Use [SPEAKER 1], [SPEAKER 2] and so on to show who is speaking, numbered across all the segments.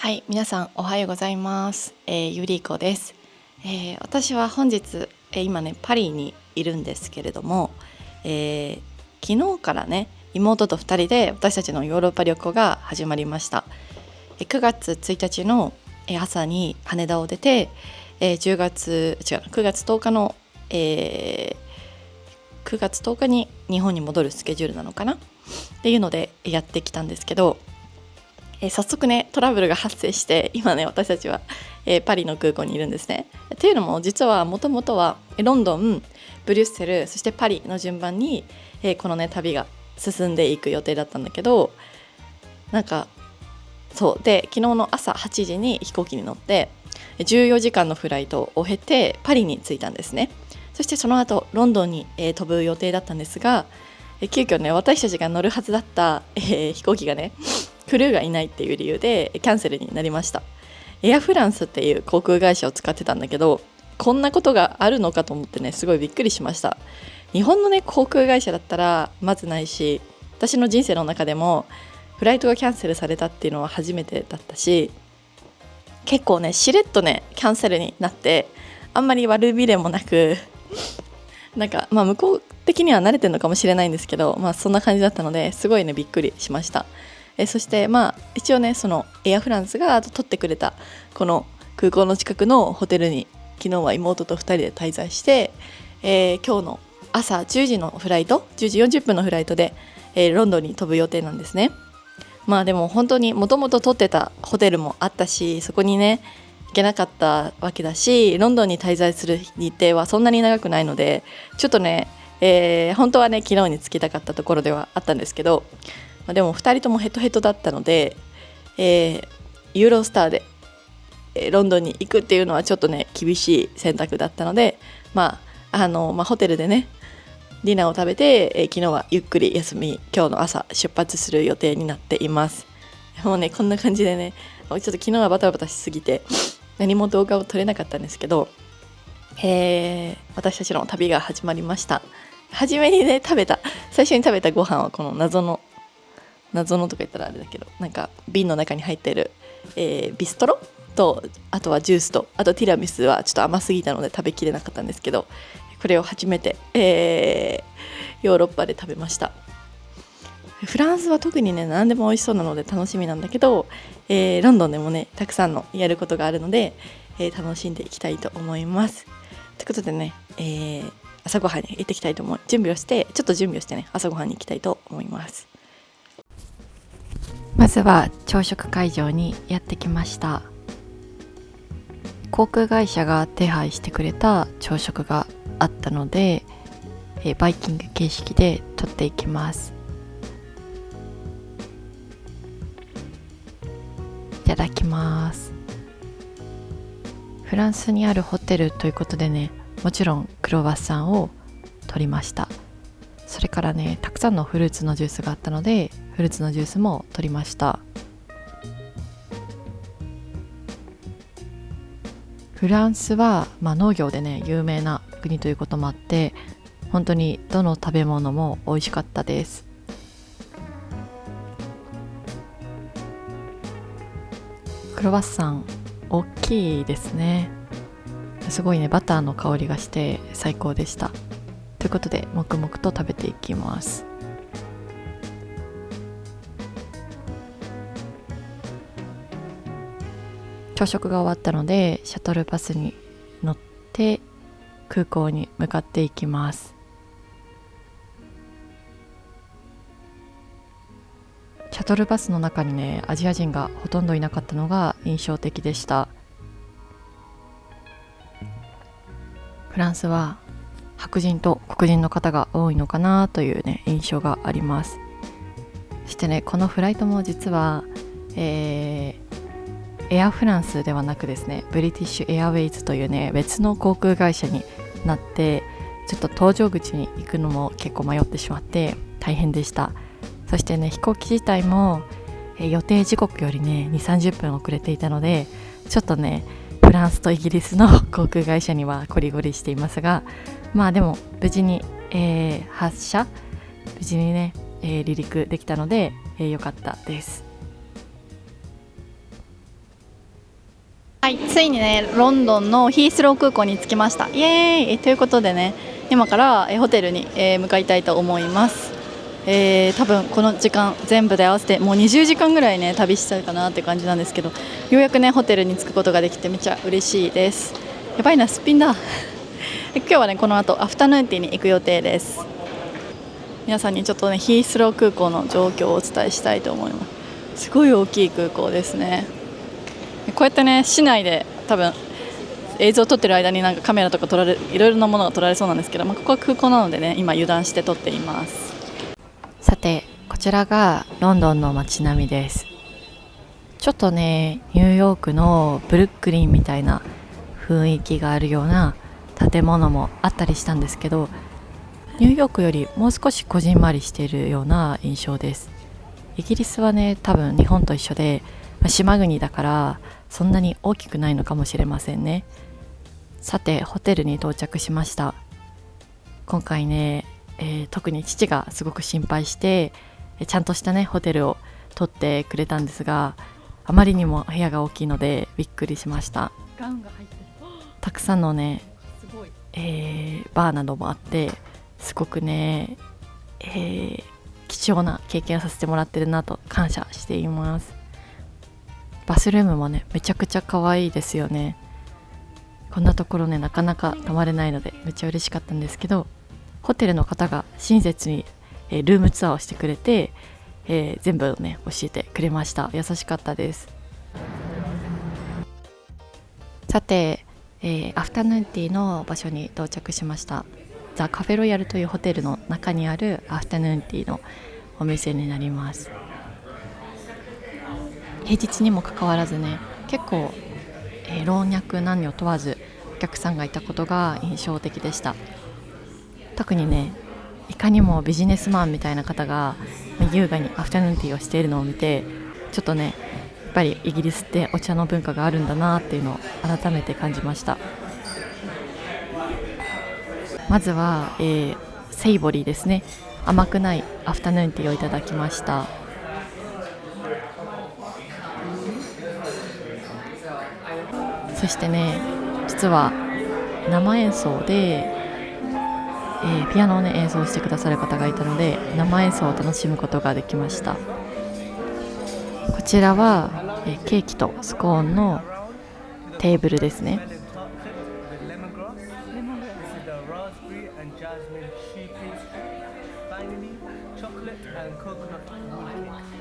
[SPEAKER 1] はい、皆さんおはようございます。ゆりこです。私は本日、今ねパリにいるんですけれども、昨日からね妹と2人で私たちのヨーロッパ旅行が始まりました。9月1日の朝に羽田を出て、9月10日の、9月10日に日本に戻るスケジュールなのかなっていうのでやってきたんですけど、早速ねトラブルが発生して今ね私たちは、パリの空港にいるんですね。っていうのも実はもともとはロンドン、ブリュッセル、そしてパリの順番に、このね旅が進んでいく予定だったんだけど、なんかそうで昨日の朝8時に飛行機に乗って14時間のフライトを経てパリに着いたんですね。そしてその後ロンドンに、飛ぶ予定だったんですが、急遽ね私たちが乗るはずだった、飛行機がねクルーがいないっていう理由でキャンセルになりました。エアフランスっていう航空会社を使ってたんだけど、こんなことがあるのかと思ってねすごいびっくりしました。日本のね航空会社だったらまずないし、私の人生の中でもフライトがキャンセルされたっていうのは初めてだったし、結構ねしれっとねキャンセルになって、あんまり悪びれもなくなんか向こう的には慣れてるのかもしれないんですけど、そんな感じだったのですごいねびっくりしました。そして一応ねそのエアフランスが取ってくれたこの空港の近くのホテルに昨日は妹と2人で滞在して、今日の朝10時のフライト10時40分のフライトで、ロンドンに飛ぶ予定なんですね。でも本当にもともと取ってたホテルもあったし、そこにね行けなかったわけだし、ロンドンに滞在する日程はそんなに長くないのでちょっとね、本当はね昨日に着きたかったところではあったんですけど、でも2人ともヘトヘトだったので、ユーロスターで、ロンドンに行くっていうのはちょっとね厳しい選択だったので、ホテルでねディナーを食べて、昨日はゆっくり休み、今日の朝出発する予定になっています。もうねこんな感じでねちょっと昨日はバタバタしすぎて何も動画を撮れなかったんですけど、私たちの旅が始まりました。初めにね最初に食べたご飯はこの謎のとか言ったらあれだけど、なんか瓶の中に入っている、ビストロと、あとはジュースと、あとティラミスはちょっと甘すぎたので食べきれなかったんですけど、これを初めて、ヨーロッパで食べました。フランスは特にね何でも美味しそうなので楽しみなんだけど、ロンドンでもねたくさんのやることがあるので、楽しんでいきたいと思います。ということでね、朝ごはんに行ってきたいと思う。準備をしてね朝ごはんに行きたいと思います。まずは朝食会場にやってきました。航空会社が手配してくれた朝食があったので、バイキング形式で取っていきます。いただきます。フランスにあるホテルということでね、もちろんクロワッサンを取りました。それからねたくさんのフルーツのジュースがあったのでフルーツのジュースも取りました。フランスは、農業でね有名な国ということもあって、本当にどの食べ物も美味しかったです。クロワッサン大きいですね。すごいねバターの香りがして最高でした。ということで黙々と食べていきます。朝食が終わったのでシャトルバスに乗って空港に向かっていきます。シャトルバスの中にねアジア人がほとんどいなかったのが印象的でした。フランスは白人と黒人の方が多いのかなというね印象があります。そしてねこのフライトも実は、エアフランスではなくですねブリティッシュエアウェイズというね別の航空会社になって、ちょっと搭乗口に行くのも結構迷ってしまって大変でした。そしてね飛行機自体も、予定時刻よりね 2,30 分遅れていたので、ちょっとねフランスとイギリスの航空会社にはコリゴリしていますが、でも無事に、発車無事にね、離陸できたので、良かったです。はい、ついにねロンドンのヒースロー空港に着きました。イエーイということでね、今からホテルに向かいたいと思います。多分この時間全部で合わせてもう20時間ぐらいね旅したいかなって感じなんですけど、ようやくねホテルに着くことができてめっちゃ嬉しいです。やばいな、すっぴんだ今日はねこの後アフタヌーンティーに行く予定です。皆さんにちょっとねヒースロー空港の状況をお伝えしたいと思います。すごい大きい空港ですね。こうやってね市内で多分映像を撮ってる間になんかカメラとか撮られいろいろなものが撮られそうなんですけど、ここは空港なのでね今油断して撮っています。さてこちらがロンドンの街並みです。ちょっとねニューヨークのブルックリンみたいな雰囲気があるような建物もあったりしたんですけど、ニューヨークよりもう少しこじんまりしているような印象です。イギリスはね多分日本と一緒で、島国だからそんなに大きくないのかもしれませんね。さてホテルに到着しました。今回ね、特に父がすごく心配してちゃんとしたねホテルを取ってくれたんですが、あまりにも部屋が大きいのでびっくりしました。ガウンが入ってる。たくさんのね、バーなどもあってすごくね、貴重な経験をさせてもらってるなと感謝しています。バスルームもねめちゃくちゃ可愛いですよね。こんなところねなかなか泊まれないのでめっちゃ嬉しかったんですけど、ホテルの方が親切に、ルームツアーをしてくれて、全部ね教えてくれました。優しかったです。さて、アフタヌーンティーの場所に到着しました。ザ・カフェロイヤルというホテルの中にあるアフタヌーンティーのお店になります。平日にもかかわらずね結構、老若男女問わずお客さんがいたことが印象的でした。特にねいかにもビジネスマンみたいな方が優雅にアフタヌーンティーをしているのを見て、ちょっとねやっぱりイギリスってお茶の文化があるんだなっていうのを改めて感じました。まずは、セイボリーですね。甘くないアフタヌーンティーをいただきました。そしてね実は生演奏で、ピアノをね演奏してくださる方がいたので生演奏を楽しむことができました。こちらは、ケーキとスコーンのテーブルですね。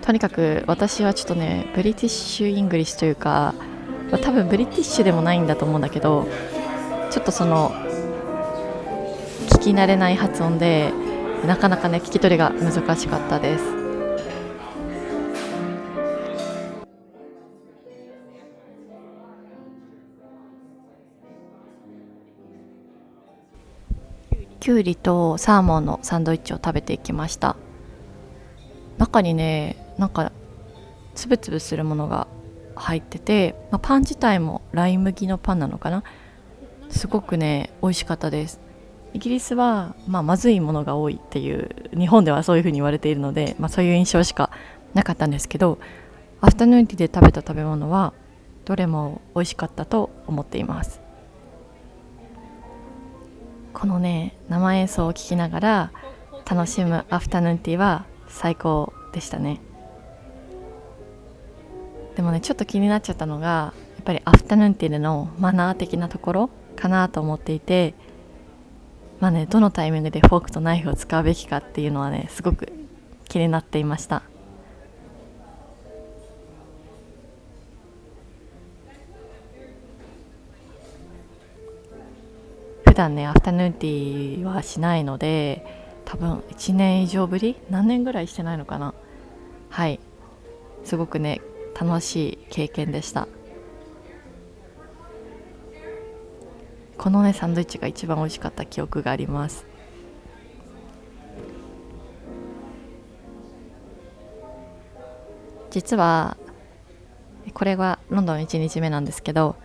[SPEAKER 1] とにかく私はちょっとねブリティッシュイングリッシュというか、多分ブリティッシュでもないんだと思うんだけど、ちょっとその聞き慣れない発音でなかなかね聞き取りが難しかったです。きゅうりとサーモンのサンドイッチを食べていきました。中にねなんかつぶつぶするものが入ってて、パン自体もライ麦のパンなのかな。すごくね美味しかったです。イギリスは、まずいものが多いっていう、日本ではそういうふうに言われているので、そういう印象しかなかったんですけど、アフタヌーンティーで食べた食べ物はどれも美味しかったと思っています。このね生演奏を聴きながら楽しむアフタヌーンティーは最高でしたね。でもねちょっと気になっちゃったのがやっぱりアフタヌーンティーでのマナー的なところかなと思っていて、どのタイミングでフォークとナイフを使うべきかっていうのはねすごく気になっていました。普段ねアフタヌーンティーはしないので、多分1年以上ぶり、何年ぐらいしてないのかな。はい、すごくね楽しい経験でした。このねサンドイッチが一番美味しかった記憶があります。実はこれはロンドン1日目なんですけど、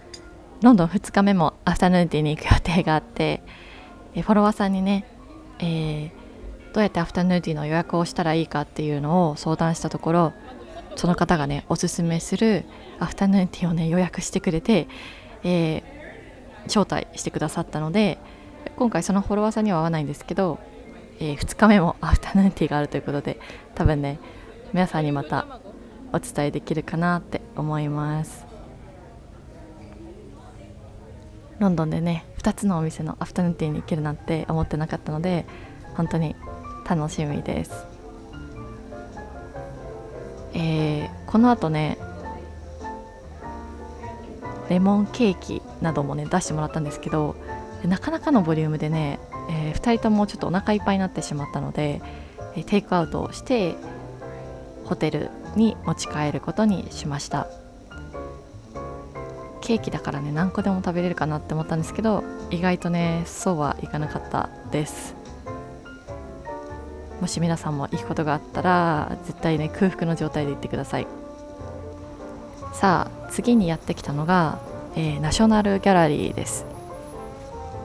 [SPEAKER 1] ロンドン2日目もアフタヌーンティーに行く予定があって、フォロワーさんにね、どうやってアフタヌーンティーの予約をしたらいいかっていうのを相談したところ、その方がねおすすめするアフタヌーンティーをね予約してくれて、招待してくださったので、今回そのフォロワーさんには会わないんですけど、2日目もアフタヌーンティーがあるということで、多分ね皆さんにまたお伝えできるかなって思います。ロンドンでね2つのお店のアフタヌーンティーに行けるなんて思ってなかったので、本当に楽しみです。この後ねレモンケーキなどもね出してもらったんですけど、なかなかのボリュームでね、2人ともちょっとお腹いっぱいになってしまったので、テイクアウトをしてホテルに持ち帰ることにしました。ケーキだからね何個でも食べれるかなって思ったんですけど、意外とねそうはいかなかったです。もし皆さんも行くことがあったら絶対ね空腹の状態で行ってください。さあ次にやってきたのが、ナショナルギャラリーです。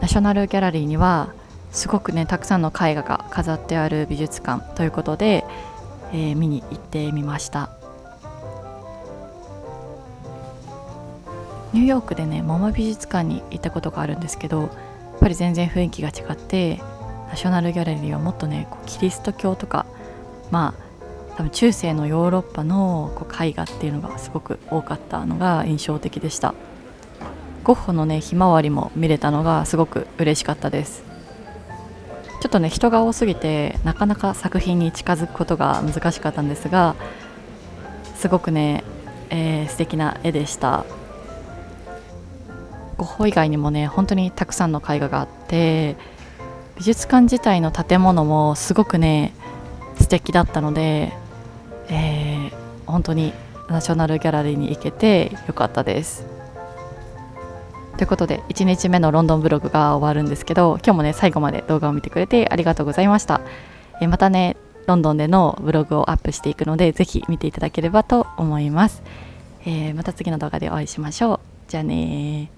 [SPEAKER 1] ナショナルギャラリーにはすごくねたくさんの絵画が飾ってある美術館ということで、見に行ってみました。ニューヨークでねモマ美術館に行ったことがあるんですけど、やっぱり全然雰囲気が違って、ナショナルギャラリーはもっとねキリスト教とか、多分中世のヨーロッパの絵画っていうのがすごく多かったのが印象的でした。ゴッホのねひまわりも見れたのがすごく嬉しかったです。ちょっとね人が多すぎてなかなか作品に近づくことが難しかったんですが、すごくね、素敵な絵でした。ゴッホ以外にもね本当にたくさんの絵画があって、美術館自体の建物もすごくね素敵だったので、本当にナショナルギャラリーに行けてよかったです。ということで1日目のロンドンブログが終わるんですけど、今日もね最後まで動画を見てくれてありがとうございました。またねロンドンでのブログをアップしていくので、ぜひ見ていただければと思います。また次の動画でお会いしましょう。じゃあね。